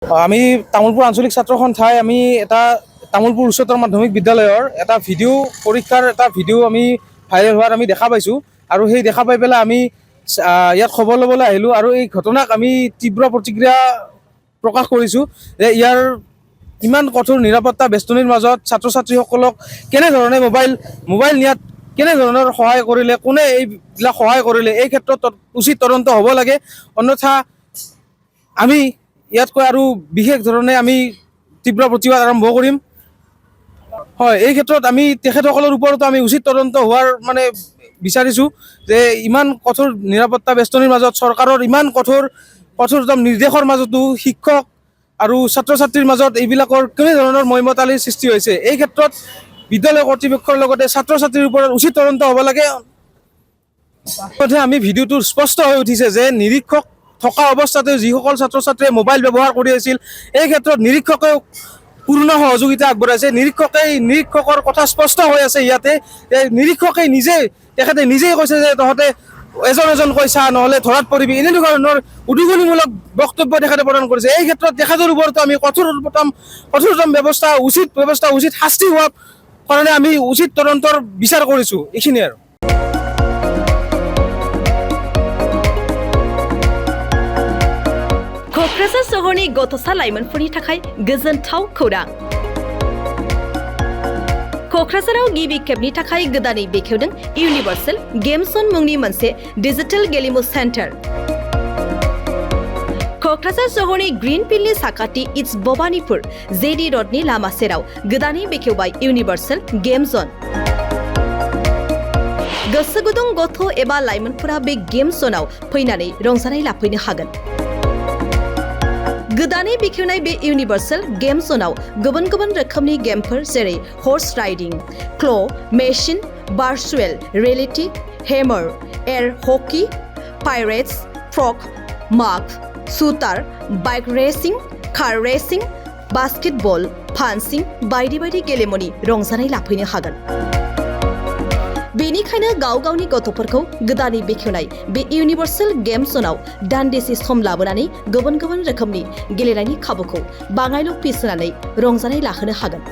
আমি তামোলপুৰ আঞ্চলিক ছাত্ৰ সন্থাই আমি এটা তামোলপুৰ উচ্চতৰ মাধ্যমিক বিদ্যালয়ৰ এটা ভিডিঅ' পৰীক্ষাৰ এটা ভিডিঅ' আমি ভাইৰেল হোৱাত আমি দেখা পাইছোঁ আৰু সেই দেখা পাই পেলাই আমি ইয়াত খবৰ ল'বলৈ আহিলোঁ আৰু এই ঘটনাক আমি তীব্ৰ প্ৰতিক্ৰিয়া প্ৰকাশ কৰিছোঁ যে ইয়াৰ ইমান কঠোৰ নিৰাপত্তা বেষ্টনীৰ মাজত ছাত্ৰ ছাত্ৰীসকলক কেনেধৰণে মোবাইল নিয়াত কেনেধৰণৰ সহায় কৰিলে, কোনে এইবিলাক সহায় কৰিলে, এই ক্ষেত্ৰত উচিত তদন্ত হ'ব লাগে। অন্যথা আমি ইয়াতকৈ আৰু বিশেষ ধৰণে আমি তীব্ৰ প্ৰতিবাদ আৰম্ভ কৰিম। হয়, এই ক্ষেত্ৰত আমি তেখেতসকলৰ ওপৰতো আমি উচিত তদন্ত হোৱাৰ বিচাৰিছোঁ যে ইমান কঠোৰ নিৰাপত্তা বেষ্টনীৰ মাজত চৰকাৰৰ ইমান কঠোৰ নিৰ্দেশৰ মাজতো শিক্ষক আৰু ছাত্ৰ ছাত্ৰীৰ মাজত এইবিলাকৰ কেনেধৰণৰ মইমতালিৰ সৃষ্টি হৈছে। এই ক্ষেত্ৰত বিদ্যালয় কৰ্তৃপক্ষৰ লগতে ছাত্ৰ ছাত্ৰীৰ ওপৰত উচিত তদন্ত হ'ব লাগে। আমি ভিডিঅ'টো স্পষ্ট হৈ উঠিছে যে নিৰীক্ষক থকা অৱস্থাতে যিসকল ছাত্ৰ ছাত্ৰীয়ে মোবাইল ব্যৱহাৰ কৰি আছিল, এই ক্ষেত্ৰত নিৰীক্ষকেও পূৰ্ণ সহযোগিতা আগবঢ়াইছে। নিৰীক্ষকৰ কথা স্পষ্ট হৈ আছে ইয়াতে। নিৰীক্ষকে তেখেতে নিজেই কৈছে যে তহঁতে এজন কৈছা নহ'লে ধৰাত পৰিবি, এনেকুৱা ধৰণৰ উদ্বোধনীমূলক বক্তব্য তেখেতে প্ৰদান কৰিছে। এই ক্ষেত্ৰত তেখেতৰ ওপৰতো আমি কঠোৰতম উচিত শাস্তি হোৱাৰ কাৰণে আমি উচিত তদন্তৰ বিচাৰ কৰিছোঁ। এইখিনিয়ে আৰু। क'क्राझार सहरनि गथ'सा लाइमोनफोरनि थाखाय गोजोनथाव खौरां। क'क्राझाराव गिबि खेबनि थाखाय गोदानै बेखेवदों इउनिभार्सेल गेम जन मुंनि मोनसे डिजिटेल गेलेमु सेन्टार। क'क्राझार सहरनि ग्रीन फिल्डनि साखाथि इट्स भबानिपुर जेडि रडनि लामा सेराव गोदानै बेखेवबाय इउनिभार्सेल गेम जन। गोसो गुदुं गथ' एबा लाइमोनफोरा बे गेम जनाव फैनानै रंजानाय लाफैनो हागोन। गोदानै बेखेवनाय बे इउनिभार्सेल गेम जनाव गुबुन गुबुन रोखोमनि गेमफोर जेरै horse riding, claw', machine, virtual reality, hammer, air hockey, pirates, frog, माग, shooter, bike racing, car racing, basketball, पान्सिं बायदि बायदि गेलेमुनि रंजानाय लाफैनो हागोन। बेनिखायनो गाव गावनि गथ'फोरखौ गोदानै बेखेवनाय बे इउनिभार्सेल गेम जनाव दान्दिसे सम लाबोनानै गुबुन गुबुन रोखोमनि गेलेनायनि खाबुखौ बाङायल' फिस होनानै रंजानाय लाहोनो हागोन।